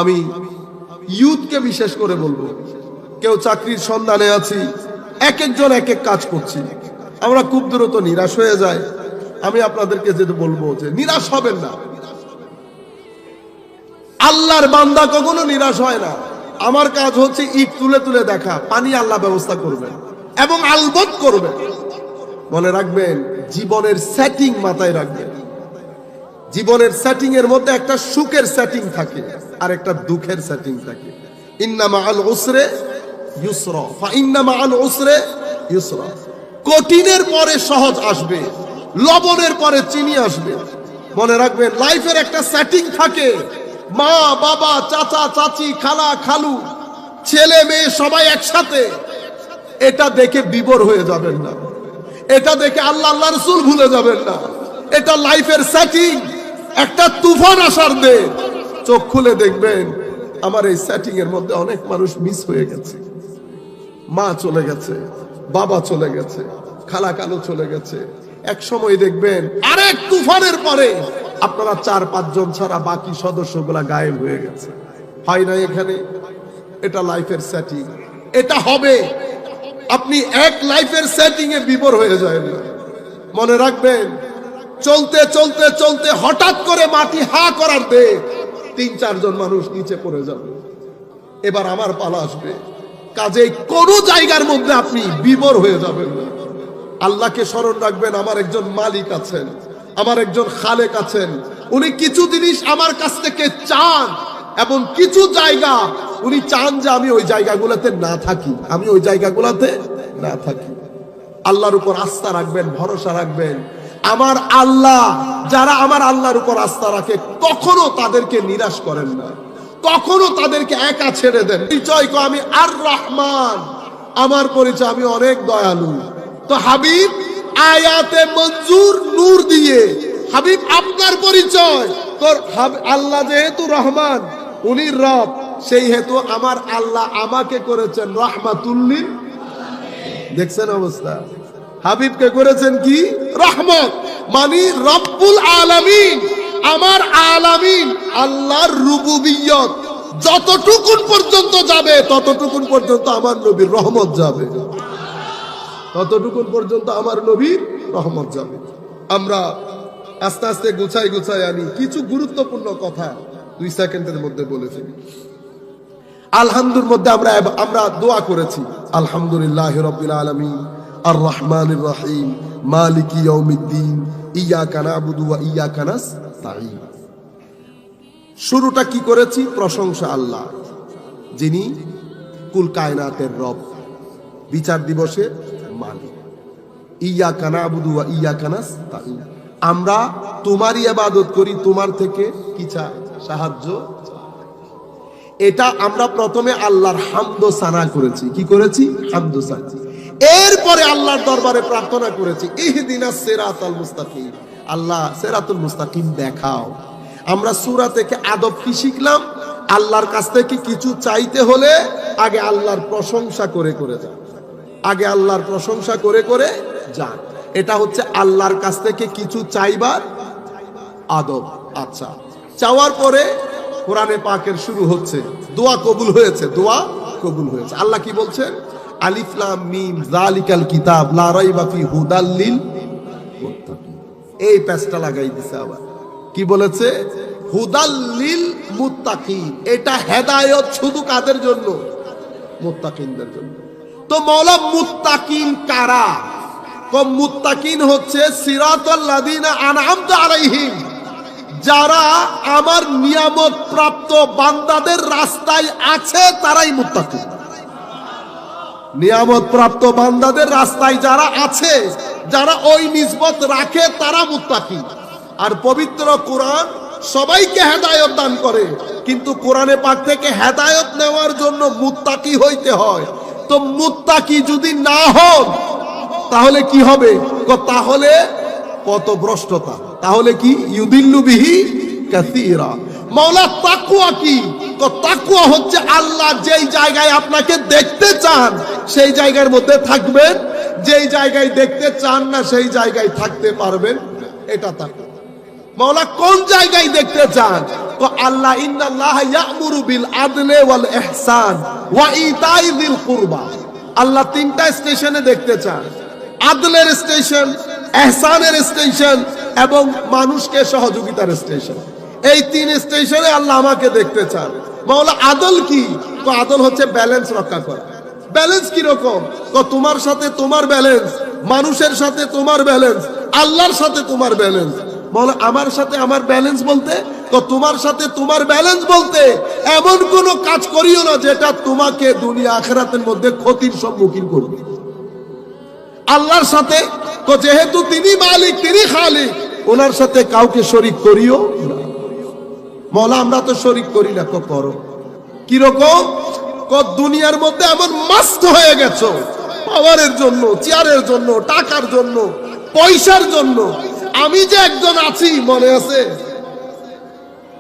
আমি ইউথকে বিশেষ করে বলবো, কেউ চাকরির সন্ধানে আছি, এক একজন এক এক কাজ করছি, আমরা খুব দ্রুত নিরাশ হয়ে যাই। আমি আপনাদেরকে যেটা বলবো যে নিরাশ হবেন না। আল্লাহর বান্দা কখনো নিরাশ হয় না। আমার কাজ হচ্ছে ইট তুলে তুলে দেখা, পানি আল্লাহ ব্যবস্থা করবেন এবং আলবত করবেন। মনে রাখবেন, জীবনের সেটিং মাথায় রাখবেন। জীবনের সেটিং এর মধ্যে একটা সুখের সেটিং থাকে আর একটা দুঃখের সেটিং থাকে। ইন্না মাআল উসরে ইউসরা, ফা ইন্না মাআল উসরে ইউসরা। কঠিনের পরে সহজ আসবে, লবণের পরে চিনি আসবে। মনে রাখবেন, লাইফের একটা সেটিং থাকে। মা বাবা, চাচা চাচি, খালা খালু, ছেলে মেয়ে সবাই একসাথে। এটা দেখে বিভোর হয়ে যাবেন না, এটা দেখে আল্লাহ আল্লাহ রাসূল ভুলে যাবেন না। এটা লাইফের সেটিং, একটা তুফান আসার দে। চোখ খুলে দেখবেন, আমার এই সেটিং এর মধ্যে অনেক মানুষ মিস হয়ে গেছে। মা চলে গেছে, বাবা চলে গেছে, খালা কালু চলে গেছে। এক সময় দেখবেন আরেক তুফানের পরে আপনারা 4-5 জন ছাড়া বাকি সদস্যগুলা গায়েব হয়ে গেছে। হয় না এখানে? এটা লাইফের সেটিং, এটা হবে। আপনি এক লাইফের সেটিং এ বিভোর হয়ে যায় না। মনে রাখবেন, চলতে চলতে চলতে হঠাৎ করে মাটি হা করার দে 3-4 জন মানুষ নিচে পড়ে যাবে। এবার আমার পালা আসবে। কাজেই কোন জায়গার মধ্যে আপনি বিভোর হয়ে যাবেন না। আল্লাহকে স্মরণ রাখবেন, আমার একজন মালিক আছেন, আমার একজন খালেক আছেন। উনি কিছু জিনিস আমার কাছ থেকে চান এবং কিছু জায়গা উনি চান যে আমি ওই জায়গাগুলোতে না থাকি, আমি ওই জায়গাগুলোতে না থাকি। আল্লাহর উপর আস্থা রাখবেন, ভরসা রাখবেন। আমার আল্লাহ, যারা আমার আল্লাহর উপর আস্থা রাখে, কখনো তাদেরকে নিরাশ করেন না, কখনো তাদেরকে একা ছেড়ে দেন। পরিচয় আমি আর রহমান, আমার পরিচয় আমি অনেক দয়ালু। তো হাবিব, আয়াতে মঞ্জুর নূর দিয়ে হাবিব আপনার পরিচয়। তোর আল্লাহ যেহেতু রহমান, উনি রব, সেই হেতু আমার আল্লাহ আমাকে করেছেন রাহমাতুল্লিল। দেখছেন অবস্থা? হাবিবকে করেছেন কি? রহমত, মানে রব্বুল আলামিন। আমার আলামিন, আল্লাহর রুবুবিয়ত যতটুকুন পর্যন্ত যাবে ততটুকুন পর্যন্ত আমার নবীর রহমত যাবে, ততটুকুন পর্যন্ত আমার নবীর রহমত যাবে। আমরা আস্তে আস্তে গুছাই গুছাই আনি। কিছু গুরুত্বপূর্ণ কথা 2 সেকেন্ডের মধ্যে বলে ফেলি। আলহামদুর মধ্যে আমরা দোয়া করেছি, আলহামদুলিল্লাহি রাব্বিল আলামিন আর রহমানির রহিম মালিকি ইয়াউমিদ্দিন ইয়্যাকা না'বুদু ওয়া ইয়্যাকা নাস্তাঈন। শুরুটা কি করেছি? প্রশংসা আল্লাহ, যিনি কুল কায়নাতের রব, বিচার দিবসের মালিক। ইয়্যাকা না'বুদু ওয়া ইয়্যাকা নাস্তাঈন। আমরা তোমারই ইবাদত করি, তোমার থেকে কি চাই? সাহায্য। এটা আমরা প্রথমে আল্লাহর হামদ ও সানা করেছি। কি করেছি? হামদ ও সানা। এরপরে আল্লাহর দরবারে প্রার্থনা করেছি, ইহদিনাস সিরাতাল মুস্তাকিম। আল্লাহ সিরাতুল মুস্তাকিম দেখাও। আমরা সূরা থেকে আদব কি শিখলাম? আল্লাহর কাছ থেকে কিছু চাইতে হলে আগে আল্লাহর প্রশংসা করে করে যান, আগে আল্লাহর প্রশংসা করে করে যান। এটা হচ্ছে আল্লাহর কাছ থেকে কিছু চাইবার আদব। আচ্ছা, চাওয়ার পরে কোরআনে পাকের শুরু হচ্ছে, দোয়া কবুল হয়েছে, দোয়া কবুল হয়েছে। আল্লাহ কি বলছেন? আলিফ লাম মিম যালিকাল কিতাব লা রাইবা ফি হুদাল লিল মুত্তাকিন। এই পেজটা লাগাই দিছে। আবার কি বলেছে? হুদাল লিল মুত্তাকিন। এটা হেদায়েত শুধু কাদের জন্য? মুত্তাকিনদের জন্য। তো মাওলা মুত্তাকিন কারা? মুত্তাকিন হচ্ছে সিরাতাল লাযিনা আনআমতা আলাইহিম, যারা আমার নিয়ামত প্রাপ্ত বান্দাদের রাস্তায় আছে তারাই মুত্তাকিন। নিয়ামত প্রাপ্ত বান্দাদের রাস্তায় যারা আছে, যারা ওই নিসবত রাখে, তারা মুত্তাকিন। আর পবিত্র কোরআন সবাইকে হেদায়েত দান করে, কিন্তু কোরআনে পাক থেকে হেদায়েত নেওয়ার জন্য মুত্তাকি হইতে হয়। তো মুত্তাকি যদি না হন তাহলে কি হবে? তাহলে পথভ্রষ্টতা। তাহলে কি? ইউদিল্লু বিহি কাসীরা। মাওলা তাকওয়া কি? তো তাকওয়া হচ্ছে আল্লাহ যেই জায়গায় আপনাকে দেখতে চান সেই জায়গার মধ্যে থাকবেন, যেই জায়গায় দেখতে চান না সেই জায়গায় থাকতে পারবেন। এটা তাকওয়া। মাওলা কোন জায়গায় দেখতে চান? তো আল্লাহ ইন্নাল্লাহ ইয়া'মুরু বিল আদলি ওয়াল ইহসান ওয়া ইতাই যিল কুরবা। আল্লাহ তিনটা স্টেশনে দেখতে চান, আদলের স্টেশন, ইহসানের স্টেশন এবং মানুষকে সহযোগিতার স্টেশন। এই তিন স্টেশনে আল্লাহ আমাকে দেখতে চান। মাওলা আদল কি? তো আদল হচ্ছে ব্যালেন্স রক্ষা করা। ব্যালেন্স কি রকম? তো তোমার সাথে তোমার ব্যালেন্স, মানুষের সাথে তোমার ব্যালেন্স, আল্লাহর সাথে তোমার ব্যালেন্স। মাওলা আমার সাথে আমার ব্যালেন্স বলতে, তো তোমার সাথে তোমার ব্যালেন্স বলতে এমন কোন কাজ করিও না যেটা তোমাকে দুনিয়া আখিরাতের মধ্যে ক্ষতির সম্মুখীন করবে। আল্লাহর সাথে তো যেহেতু তিনি মালিক, তিনি খালিক, ওনার সাথে কাউকে শরীক করিও না। মাওলা আমরা তো শরীক করি না। করো কিরকম? দুনিয়ার মধ্যে এমন মাস্ত হয়ে গেছো পাওয়ারের জন্য, চেয়ারের জন্য, টাকার জন্য, পয়সার জন্য। আমি যে একজন আছি মনে আছে?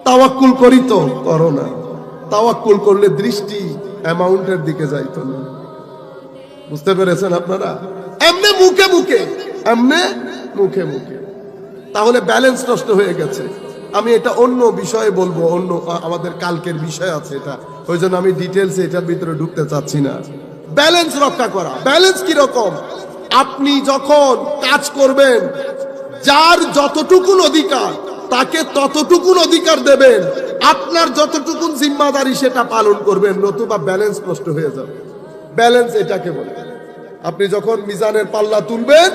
তাওয়াক্কুল করি তো করো না। তাওয়াক্কুল করলে দৃষ্টি অ্যামাউন্টের দিকে যাইতো না। বুঝতে পেরেছেন আপনারা? এমনে মুখে মুখে, এমনে মুখে মুখে, তাহলে ব্যালেন্স নষ্ট হয়ে গেছে। আমি এটা অন্য বিষয়ে বলবো, অন্য আমাদের কালকের বিষয় আছে এটা, ওই জন্য আমি ডিটেলসে এটার ভিতরে ঢুকতে চাচ্ছি না। ব্যালেন্স রক্ষা করা। ব্যালেন্স কি রকম? আপনি যখন কাজ করবেন, যার যতটুকুন অধিকার তাকে ততটুকুন অধিকার দেবেন, আপনার যতটুকুন জিম্মাদারি সেটা পালন করবেন, নতুবা ব্যালেন্স নষ্ট হয়ে যাবে। ব্যালেন্স এটাকে বলে। আপনি যখন মিজানের পাল্লা তুলবেন,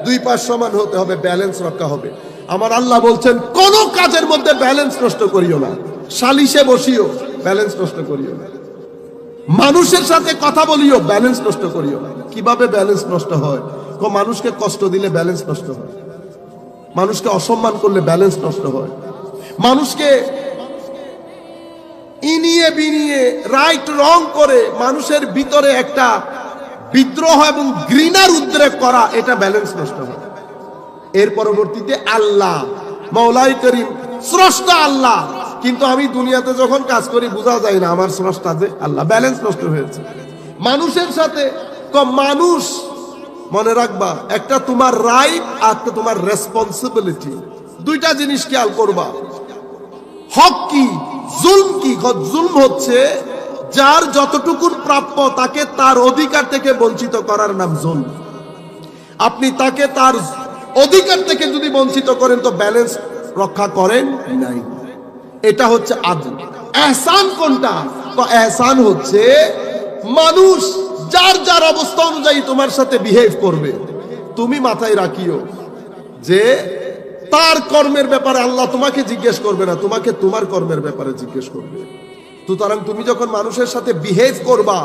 দুই পাশ সমান হতে হবে, ব্যালেন্স রক্ষা হবে। আমার আল্লাহ বলছেন কোন কাজের মধ্যে ব্যালেন্স নষ্ট করিও না। সালিশে বসিও, ব্যালেন্স নষ্ট করিও না। মানুষের সাথে কথা বলিও, ব্যালেন্স নষ্ট করিও না। কিভাবে ব্যালেন্স নষ্ট হয়? মানুষকে কষ্ট দিলে ব্যালেন্স নষ্ট হয়, মানুষকে অসম্মান করলে ব্যালেন্স নষ্ট হয়, মানুষকে ইনিয়ে বিনিয়ে রাইট রং করে মানুষের ভিতরে একটা বিদ্রোহ এবং ঘৃণার উদ্রেক করা, এটা ব্যালেন্স নষ্ট হয়। এর পরবর্তীতে আল্লাহ মাওলাই করিম স্রষ্টা আল্লাহ, কিন্তু আমি দুনিয়াতে যখন কাজ করি বোঝা যায় না আমার স্রষ্টা যে আল্লাহ। ব্যালেন্স নষ্ট হয়েছে। মানুষের সাথে মানুষ, মনে রাখবা, একটা তোমার রাইট আর একটা তোমার রেসপন্সিবিলিটি, দুইটা জিনিস খেয়াল করবা। হক কি, জুলম কি? জুলম হচ্ছে যার যতটুকুন প্রাপ্য তাকে তার অধিকার থেকে বঞ্চিত করার নাম জুলম। আপনি তাকে তার অধিকার থেকে যদি বঞ্চিত করেন তো ব্যালেন্স রক্ষা করেন নাই। এটা হচ্ছে আদল। ইহসান কোনটা? তো ইহসান হচ্ছে মানুষ যার যার অবস্থা অনুযায়ী তোমার সাথে বিহেভ করবে, তুমি মাথায় রাখিও যে তার কর্মের ব্যাপারে আল্লাহ তোমাকে জিজ্ঞেস করবে না, তোমাকে তোমার কর্মের ব্যাপারে জিজ্ঞেস করবে। সুতরাং তুমি যখন মানুষের সাথে বিহেভ করবা,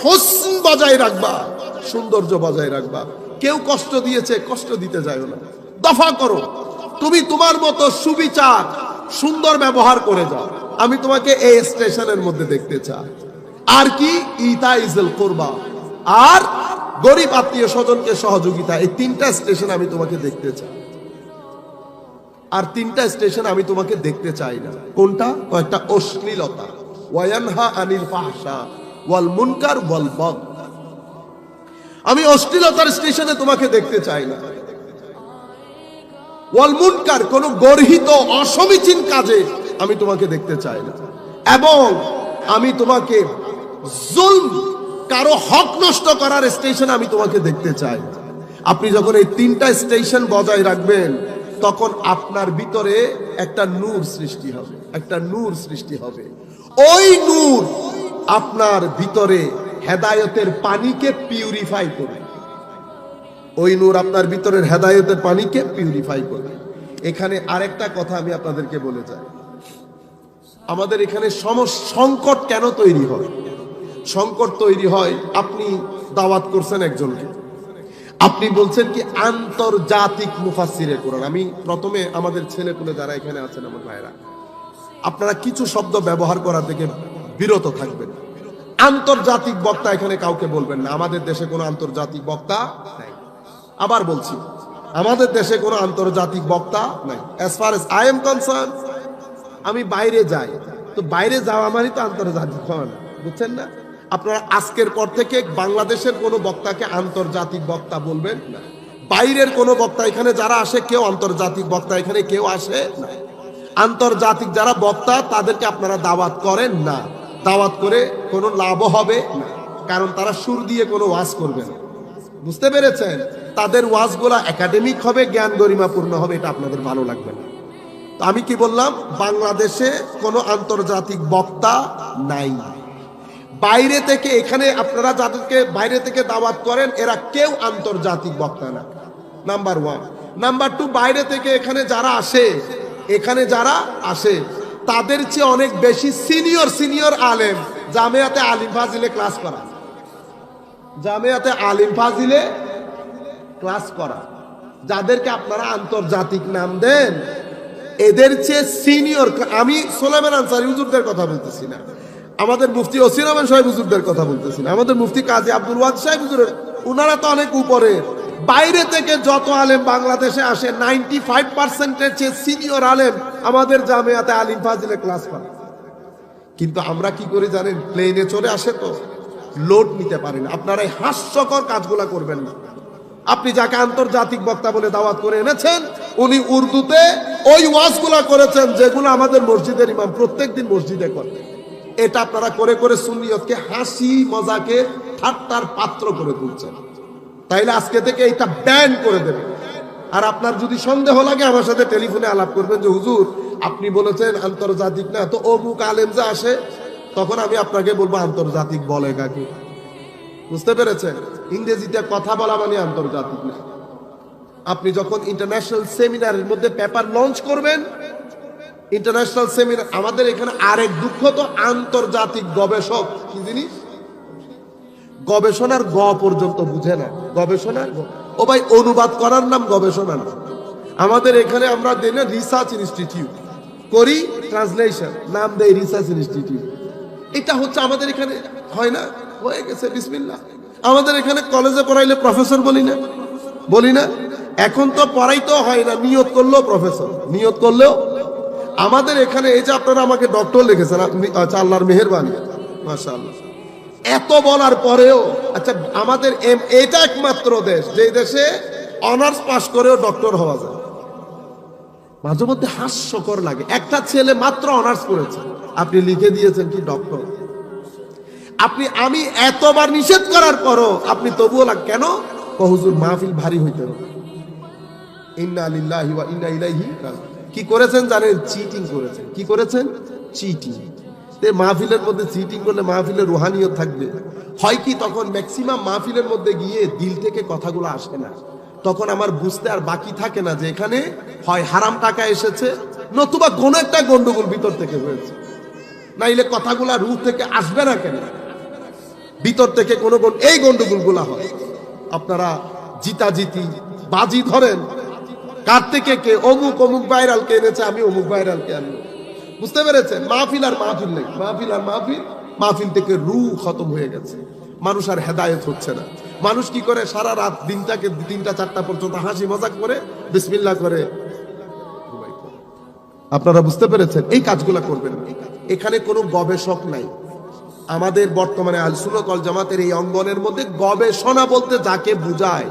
হোসন বজায় রাখবা, সৌন্দর্য বজায় রাখবা। কেউ কষ্ট দিয়েছে, কষ্ট দিতে যাও না, দফা করো। তুমি তোমার মতো সুবিচার, সুন্দর ব্যবহার করে যাও। আমি তোমাকে এই স্টেশনের মধ্যে দেখতে চাই। আর কি? ইতাইজুল কুরবা, আর গরিব আত্মীয় স্বজনকে সহযোগিতা। এই তিনটা স্টেশন আমি তোমাকে দেখতে চাই। আর তিনটা স্টেশন আমি তোমাকে দেখতে চাই না। কোনটা? একটা অশ্লীলতা, ওয়ায়ানহা আনিল ফাহশা ওয়াল মুনকার ওয়াল বাগ। আমি অশ্লীলতার স্টেশনে তোমাকে দেখতে চাই না। ওয়াল মুনকার, কোন গর্হিত অসমীচীন কাজে আমি তোমাকে দেখতে চাই না। এবং আমি তোমাকে জুলম, কারো হক নষ্ট করার স্টেশন আমি তোমাকে দেখতে চাই না। আপনি যখন এই তিনটা স্টেশন বজায় রাখবেন, তখন আপনার ভিতরে একটা নূর সৃষ্টি হবে, একটা নূর সৃষ্টি হবে। ওই নূর আপনার ভিতরে হেদায়েতের পানিকে পিউরিফাই করবে। ওই নূর আপনার ভিতরের হেদায়েতের পানিকে পিউরিফাই করবে। এখানে আরেকটা কথা আমি আপনাদেরকে বলে যাই, আমাদের এখানে সংকট কেন তৈরি হয়? সংকট তৈরি হয়, আপনি দাওয়াত করছেন একজনকে, আপনি বলছেন কি আন্তর্জাতিক মুফাসসিরে কোরআন। আমি প্রথমে আমাদের ছেলেপুলে যারা এখানে আছেন, আমার ভাইরা, আপনারা কিছু শব্দ ব্যবহার করা থেকে বিরত থাকবেন। আন্তর্জাতিক বক্তা এখানে কাউকে বলবেন না। আমাদের দেশে কোনো আন্তর্জাতিক বক্তা নাই। আবার বলছি, আমাদের দেশে কোনো আন্তর্জাতিক বক্তা নাই। As far age I am concern, আমি বাইরে যাই, তো বাইরে যাওয়া মানে তো আন্তর্জাতিক হওয়া না, বুঝছেন না? আপনারা আজকের পর থেকে বাংলাদেশের কোনো বক্তাকে আন্তর্জাতিক বক্তা বলবেন না। বাইরের কোনো বক্তা এখানে যারা আসে কেউ আন্তর্জাতিক বক্তা এখানে কেউ আসে না। আন্তর্জাতিক যারা বক্তা তাদেরকে আপনারা দাওয়াত করেন না, দাওয়াত করে কোনো লাভ হবে না, কারণ তারা সুর দিয়ে কোনো ওয়াজ করবে না। বুঝতে পেরেছেন? তাদের ওয়াজগুলা একাডেমিক হবে, জ্ঞান গরিমাপূর্ণ হবে, এটা আপনাদের ভালো লাগবে না। তো আমি কি বললাম, বাংলাদেশে কোনো আন্তর্জাতিক বক্তা নাই। বাইরে থেকে এখানে আপনারা যাদেরকে বাইরে থেকে দাওয়াত করেন এরা কেউ আন্তর্জাতিক বক্তা না, নাম্বার 1। নাম্বার 2, বাইরে থেকে এখানে যারা আসে তাদের চেয়ে অনেক বেশি সিনিয়র আলেম জামিয়াতে আলিম ফাজিলে ক্লাস করা, জামিয়াতে আলিম ফাজিলে ক্লাস করা, যাদেরকে আপনারা আন্তর্জাতিক নাম দেন এদের চেয়ে সিনিয়র। আমি সোলাইমান আনসারী হুজুরদের কথা বলতেছি না, আমাদের মুফতি ওসির রহমান সাহেব হুজুরদের কথা বলতেছি না, আমাদের মুফতি কাজী আব্দুল ওয়াদ সাহেব হুজুরের, ওনারা তো অনেক উপরে। বাইরে থেকে যত আলেম বাংলাদেশে আসে 95%-এর চেয়ে সিনিয়র আলেম আমাদের জামিয়াতে আলিম ফাজিলে ক্লাস করে। কিন্তু আমরা কি করে জানেন, প্লেনে চড়ে আসে তো লোড নিতে পারি না। আপনারা এই হাস্যকর কাজগুলা করবেন না। আপনি যাকে আন্তর্জাতিক বক্তা বলে দাওয়াত করে এনেছেন উনি উর্দুতে ওই ওয়াজগুলা করেছেন যেগুলো আমাদের মসজিদের ইমাম প্রত্যেকদিন মসজিদে করে। এটা আপনারা করে করে সুন্নিয়তকে হাসি মজাকে ঠাট্টার পাত্র করে তুলছেন। তাইলে আজকে থেকে এটা ব্যান করে দেবেন। আর আপনার যদি সন্দেহ লাগে আমার সাথে টেলিফোনে আলাপ করবেন যে হুজুর আপনি বলেছেন আন্তর্জাতিক না, তো অমুক আলেম যে আসে, তখন আমি আপনাকে বলবো আন্তর্জাতিক বলে কাকে। বুঝতে পেরেছেন? ইংরেজিতে কথা বলা মানে আন্তর্জাতিক না। আপনি যখন ইন্টারন্যাশনাল সেমিনারের মধ্যে পেপার লঞ্চ করবেন, ইন্টারন্যাশনাল সেমিনার, আমাদের এখানে আরেক দুঃখ তো আন্তর্জাতিক গবেষক কি জিনিস, গবেষণার গ পর্যন্ত বুঝে না। গবেষণার ও ভাই, অনুবাদ করার নাম গবেষণা না। আমাদের এখানে আমরা দেই না রিসার্চ ইনস্টিটিউট, করি ট্রান্সলেশন, নাম দেই রিসার্চ ইনস্টিটিউট। এটা হচ্ছে আমাদের এখানে হয় না, হয়ে গেছে বিসমিল্লাহ। আমাদের এখানে কলেজে পড়াইলে প্রফেসর বলি না। এখন তো পড়াইতেও হয় না, নিয়ত করলেও প্রফেসর, নিয়ত করলেও। আমাদের এখানে এই যে আপনারা আমাকে ডক্টর লিখেছেন, আল্লাহর মেহেরবানি, মাশাআল্লাহ। এত বলার পরেও, আচ্ছা আমাদের এটা একমাত্র দেশ যে দেশে অনার্স পাস করেও ডক্টর হওয়া যায়। মাঝে মধ্যে হাস্যকর লাগে, একটা ছেলে মাত্র অনার্স করেছে, আপনি লিখে দিয়েছেন কি ডক্টর। আমি এতবার নিষেধ করার পরও আপনি তবুও কেন হুজুর মাহফিল ভারী হইতে হবে। ইন্না লিল্লাহি ওয়া ইন্না ইলাইহি কি করেছেন জানেন? চিটিং করেছেন। কি করেছেন? চিটিং। মাহফিলের মধ্যে চিটিং করলে মাহফিলের রুহানিয়ত থাকবে। হয় কি, তখন ম্যাক্সিমাম মাহফিলের মধ্যে গিয়ে দিল থেকে কথাগুলো আসে না, তখন আমার বুঝতে আর বাকি থাকে না যে এখানে হয় হারাম টাকা এসেছে, নতুবা কোনো একটা গন্ডগোল ভিতর থেকে হয়েছে। নাইলে কথাগুলা রূহ থেকে আসবে না কেন? ভিতর থেকে কোনো এই গন্ডগোলগুলা হয়। আপনারা জিতাজিতি বাজি ধরেন, কার থেকে কে অমুক ভাইরালকে এনেছে, আমি অমুক ভাইরালকে আনবো। বুঝতে পেরেছেন? মাহফিল আর মাহফিল নেই, মাহফিল থেকে রূহ খতম হয়ে গেছে। মানুষ আর হেদায়েত হচ্ছে না। মানুষ কি করে, সারা রাত দিনটাকে 3টা-4টা পর্যন্ত হাসি মজাক করে বিসমিল্লাহ করে। আপনারা বুঝতে পেরেছেন? এই কাজগুলা করবেন না। এখানে কোনো গবেষক নাই। আমাদের বর্তমানে আহলে সুন্নাত ওয়াল জামাতের এই অঙ্গনের মধ্যে গবেষণা বলতে যাকে বুঝায়,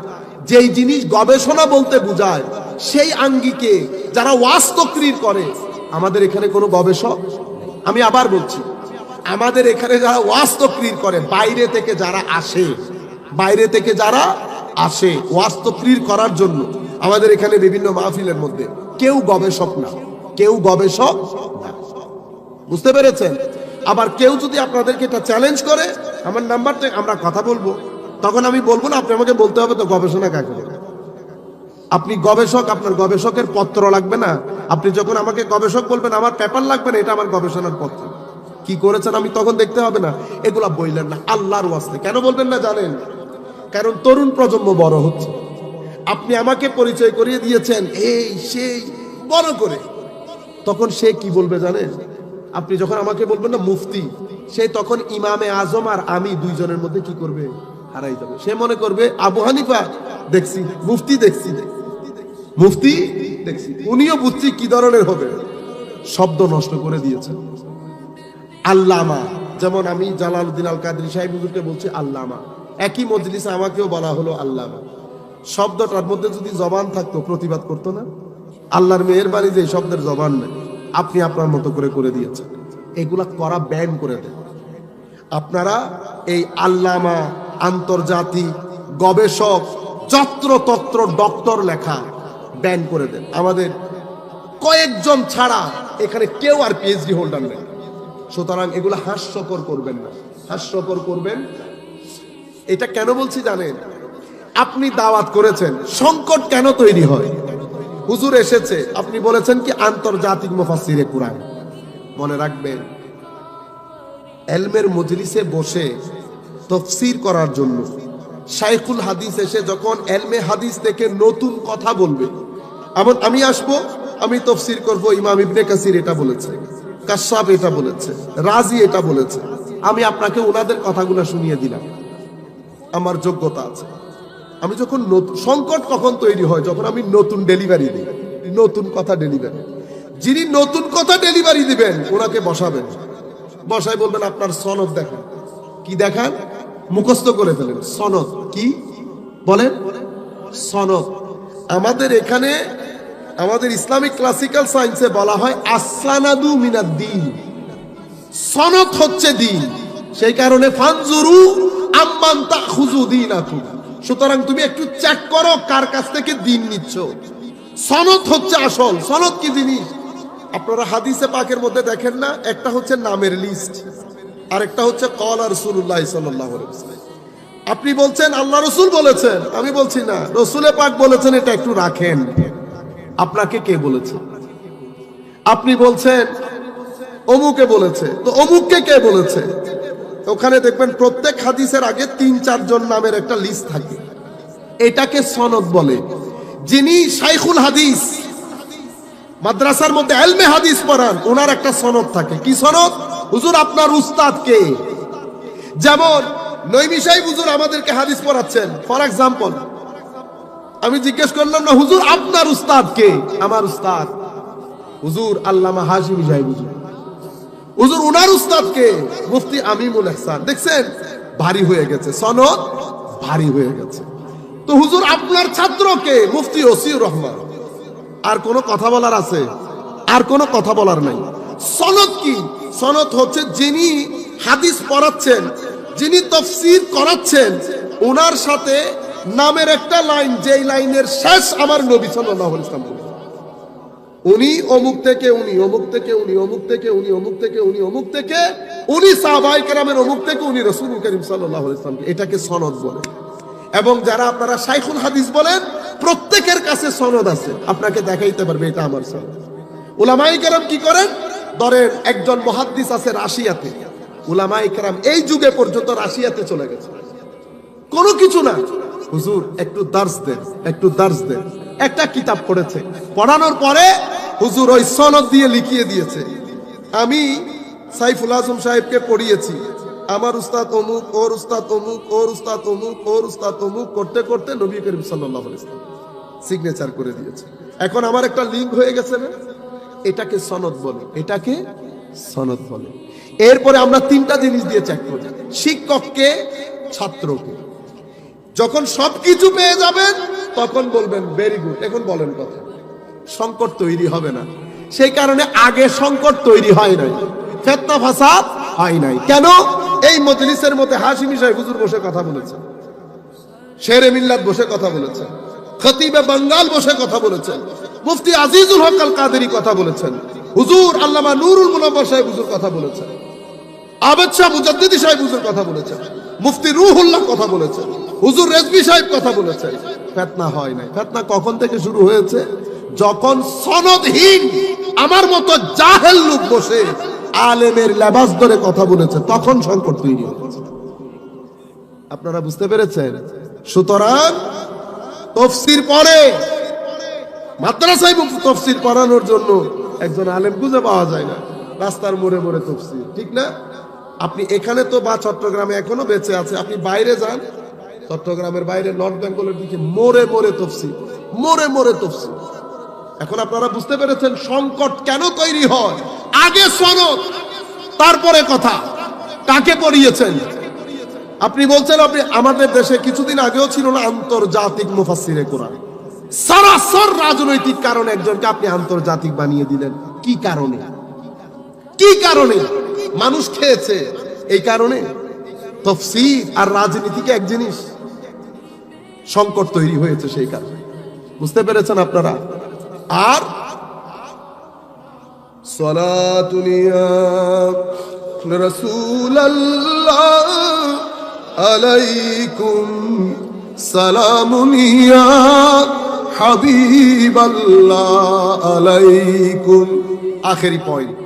যেই জিনিস গবেষণা বলতে বুঝায় সেই আঙ্গিকে যারা ওয়াজ তাকরীর করে, আমাদের এখানে কোনো গবেষক। আমি আবার বলছি, আমাদের এখানে যারা ওয়াজ তাকরীর করে, বাইরে থেকে যারা আসে ওয়াজ তাকরীর করার জন্য আমাদের এখানে বিভিন্ন মাহফিলের মধ্যে, কেউ গবেষক না। বুঝতে পেরেছেন? আবার কেউ যদি আপনাদেরকে এটা চ্যালেঞ্জ করে, আমার নাম্বারটা, আমরা কথা বলবো, তখন আমি বলবো না, আপনি আমাকে বলতে হবে তো গবেষণা কাকে বলে। আপনি গবেষক, আপনার গবেষকের পত্র লাগবে না। আপনি যখন আমাকে গবেষক বলবেন, আমার পেপার লাগবে না, এটা আমার গবেষণার পত্র। কি করেছেন আমি তখন দেখতে হবে না। এগুলা বললেন না আল্লাহর ওয়াস্তে। কেন বলবেন না জানেন? কারণ তরুণ প্রজন্ম বড় হচ্ছে। আপনি আমাকে পরিচয় করিয়ে দিয়েছেন এই সেই বড় করে, তখন সে কি বলবে জানেন? আপনি যখন আমাকে বলবেন না মুফতি, সে তখন ইমামে আজম আর আমি দুইজনের মধ্যে কি করবে? হারাই যাবে। সে মনে করবে আবু হানিফা দেখছি, মুফতি দেখছি, উনিও বুঝছি কি ধরনের হবে। শব্দ নষ্ট করে দিয়েছেন। আল্লামা, যেমন আমি জালালউদ্দিন আল কাদরি সাহেব হুজুরকে বলছি আল্লামা, একই মজলিসে আমাকেও বলা হলো আল্লামা। শব্দটার মধ্যে যদি জবান থাকতো প্রতিবাদ করতো না? আল্লাহর মেহেরবানি যে শব্দের জবান নেই, আপনি আপনার মতো করে দিয়েছেন। এগুলা করা ব্যান করে দেন। আপনারা এই আল্লামা, আন্তর্জাতিক গবেষক, যত্রতত্র ডক্টর লেখা ব্যান করে দেন। আমাদের কয়েকজন ছাড়া এখানে কেউ আর পিএইচডি হোল্ডার নেই। সুতরাং এগুলো হাস্যকর করবেন না, হাস্যকর করবেন। এটা কেন বলছি জানেন? আপনি দাওয়াত করেছেন, সংকট কেন তৈরি হয়? হুজুর এসেছে, আপনি বলেছেন কি আন্তর্জাতিক মুফাসসিরে কুরআন। মনে রাখবেন, এলমের মজলিসে বসে তাফসীর করার জন্য শাইখুল হাদিস এসে যখন এলমে হাদিস থেকে নতুন কথা বলবে, এমন আমি আসবো, আমি তাফসীর করব, ইমাম ইবনে কাসির এটা বলেছে, কাশশাফ এটা বলেছে, রাজি এটা বলেছে, আমি আপনাকে ওনাদের কথাগুলো শুনিয়ে দিলাম, আমার যোগ্যতা আছে। আমি যখন সংকট কখন তৈরি হয়? যখন আমি নতুন ডেলিভারি দিই, নতুন কথা ডেলিভারি। যিনি নতুন কথা ডেলিভারি দিবেন ওনাকে বসাবেন, বসায় বলবেন আপনার সনদ দেখান। কি দেখান? মুখস্থ করে ফেলেন। সনদ কি বলেন? সনদ। আমাদের এখানে, আমাদের ইসলামিক ক্লাসিক্যাল সায়েন্সে বলা হয় আসসানাদু মিনাদ্দিন। সনদ হচ্ছে দিন। সেই কারণে ফানজুরু আম্মান তাখুযু দীনাকুম। সুতরাং তুমি একটু চেক করো কার কাছ থেকে দিন নিচ্ছ। সনদ হচ্ছে আসল। সনদ কি জিনিস? আপনারা হাদিসে পাকের মধ্যে দেখেন না, একটা হচ্ছে নামের লিস্ট, আর একটা হচ্ছে ক্বালা রাসূলুল্লাহ সাল্লাল্লাহু আলাইহি ওয়াসাল্লাম। আপনি বলছেন আল্লাহ রাসূল বলেছেন, আমি বলছি না, রাসূলে পাক বলেছেন, এটা একটু রাখেন। আপনাকে কে বলেছে? আপনি বলছেন অমুকে বলেছে, তো অমুককে কে বলেছে? ওখানে দেখবেন প্রত্যেক হাদিসের আগে ৩-৪ জন নামের একটা লিস্ট থাকে। এটাকে সনদ বলে। যিনি শাইখুল হাদিস, মাদ্রাসার মধ্যে ইলমে হাদিস পড়ান, ওনার একটা সনদ থাকে। কি সনদ? হুজুর আপনার উস্তাদ কে? যেমন নইমি সাহেব হুজুর আমাদেরকে হাদিস পড়াচ্ছেন, ফর এক্সাম্পল আমি জিজ্ঞেস করলাম না হুজুর আপনার উস্তাদ কে? আমার উস্তাদ হুজুর আল্লামা হাশিমি সাহেব হুজুর। হুজুর উনার উস্তাদ কে? মুফতি আমিনুল ইহসান। দেখছেন ভারী হয়ে গেছে, সনদ ভারী হয়ে গেছে। তো হুজুর আপনার ছাত্র কে? মুফতি ওসিউর রহমান। আর কোনো কথা বলার আছে? আর কোনো কথা বলার নাই। সনদ কি? সনদ হচ্ছে যিনি হাদিস পড়াচ্ছেন, যিনি তাফসীর করাচ্ছেন, ওনার সাথে নামের একটা লাইন, যেই লাইনের শেষ আমার নবী সাল্লাল্লাহু আলাইহি ওয়াসাল্লাম বলেছেন। উনি অমুক থেকে, উনি অমুক থেকে, উনি অমুক থেকে, উনি অমুক থেকে, উনি অমুক থেকে, উনি সাহাবায়ে কেরামের অমুক থেকে, উনি রাসূল করিম সাল্লাল্লাহু আলাইহি ওয়াসাল্লাম। এটাকে সনদ বলে। এবং যারা আপনারা শাইখুল হাদিস বলেন, প্রত্যেকের কাছে সনদ আছে, আপনাকে দেখাইতে পারবে এটা আমার সনদ। উলামায়ে কেরাম কি করেন? ধরেন একজন মুহাদ্দিস আছে রাশিয়াতে, উলামায়ে কেরাম এই যুগে পর্যন্ত রাশিয়াতে চলে গেছে, কোনো কিছু না, হুজুর একটু দার্স দেন, একটু দার্স দেন। একটা কিতাব পড়েছে, পড়ানোর পরে হুজুর ওই সনদ দিয়ে লিখিয়ে দিয়েছে, আমি সাইফুল আজম সাহেবকে পড়িয়েছি, আমার উস্তাদ অমুক, ওর উস্তাদ অমুক, ওর উস্তাদ অমুক, ওর উস্তাদ অমুক, করতে করতে নবী করিম সাল্লাল্লাহু আলাইহি ওয়াসাল্লাম সিগনেচার করে দিয়েছে। এখন আমার একটা লিঙ্ক হয়ে গেছে না? এটাকে সনদ বলে, এটাকে সনদ বলে। এরপরে আমরা 3টা জিনিস দিয়ে চেক করি, শিক্ষককে, ছাত্রকে। যখন সবকিছু পেয়ে যাবেন তখন বলবেন ভেরি গুড, এখন বলেন কথা। সংকট তৈরি হবে না। সেই কারণে আগে সংকট তৈরি হয় নাই, ফিতনা ফাসাদ হয় নাই। কেন? এই মজলিসের মধ্যে হাশিমি সাহেব হুজুর বসে কথা বলেছেন, শেরে মিল্লাত বসে কথা বলেছেন, খতিবে বাঙ্গাল বসে কথা বলেছেন, মুফতি আজিজুল হক আল কাদেরী কথা বলেছেন, হুজুর আল্লামা নুরুল মুনাব্বার সাহেব হুজুর কথা বলেছেন, আবেদ শাহ মুজাদ্দিদি সাহেব হুজুর কথা বলেছেন, মুফতি রুহুল্লাহ কথা বলেছেন, হুজুর রেজভী সাহেব কথা বলেছেন। ফিতনা হয় নাই। ফিতনা কখন থেকে শুরু হয়েছে? যখন সনদহীন আমার মতো জাহেল লোক বসে আলেমের লেবাস ধরে কথা বলেছে, তখন সংকট তৈরি হয়েছে। আপনারা বুঝতে পেরেছেন? সুতরাং তাফসীর পড়ে, মাদ্রাসায় তাফসীর পড়ানোর জন্য একজন আলেম খুঁজে পাওয়া যায় না, রাস্তার মোড়ে মোড়ে তাফসীর, ঠিক না? আপনি এখানে তো বা চট্টগ্রামে এখনো বেঁচে আছে, আপনি বাইরে যান, চট্টগ্রামের বাইরে নর্থ বেঙ্গলের দিকে মোড়ে মোড়ে তাফসীর, মোড়ে মোড়ে তাফসীর। এখন আপনারা বুঝতে পেরেছেন সংকট কেন তৈরি হয়? আগে সনদ, তারপরে কথা। কাকে পড়িয়েছেন? আপনি বলছেন আপনি আমাদের দেশে কিছুদিন আগেও ছিল না আন্তর্জাতিক মুফাসসিরে কোরআন, সরাসর রাজনৈতিক কারণে একজনকে আপনি আন্তর্জাতিক বানিয়ে দিলেন। কি কারণে? কি কারণে? মানুষ খেয়েছে এই কারণে? তাফসীর আর রাজনীতিকে এক জিনিস, সংকট তৈরি হয়েছে সেই কারণে। বুঝতে পেরেছেন আপনারা? আর সালাতুল ইয়া রাসূলুল্লাহ আলাইকুম সালামুন ইয়া হাবিবাল্লাহ আলাইকুম, আখেরি পয়েন্ট।